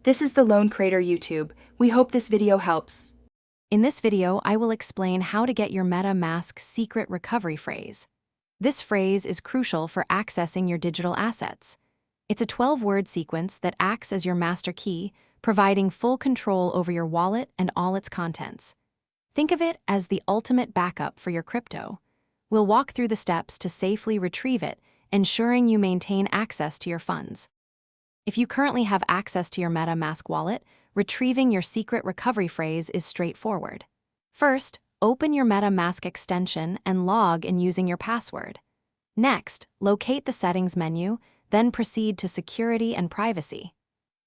This is the Lone Creator YouTube. We hope this video helps. In this video, I will explain how to get your MetaMask secret recovery phrase. This phrase is crucial for accessing your digital assets. It's a 12-word sequence that acts as your master key, providing full control over your wallet and all its contents. Think of it as the ultimate backup for your crypto. We'll walk through the steps to safely retrieve it, ensuring you maintain access to your funds. If you currently have access to your MetaMask wallet, retrieving your secret recovery phrase is straightforward. First, open your MetaMask extension and log in using your password. Next, locate the Settings menu, then proceed to Security and Privacy.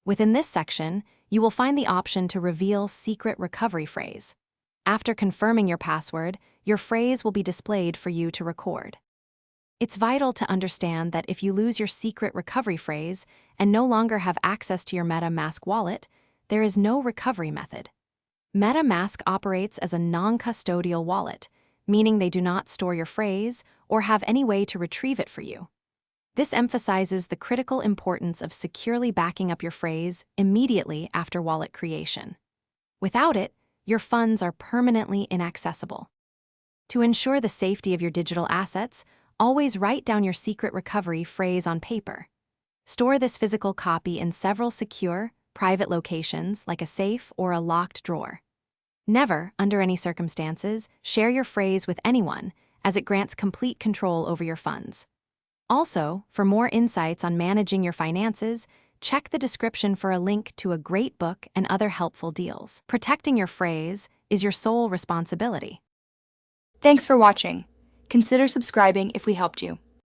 Within this section, you will find the option to reveal secret recovery phrase. After confirming your password, your phrase will be displayed for you to record. It's vital to understand that if you lose your secret recovery phrase and no longer have access to your MetaMask wallet, there is no recovery method. MetaMask operates as a non-custodial wallet, meaning they do not store your phrase or have any way to retrieve it for you. This emphasizes the critical importance of securely backing up your phrase immediately after wallet creation. Without it, your funds are permanently inaccessible. To ensure the safety of your digital assets, always write down your secret recovery phrase on paper. Store this physical copy in several secure, private locations like a safe or a locked drawer. Never, under any circumstances, share your phrase with anyone, as it grants complete control over your funds. Also, for more insights on managing your finances, check the description for a link to a great book and other helpful deals. Protecting your phrase is your sole responsibility. Thanks for watching. Consider subscribing if we helped you.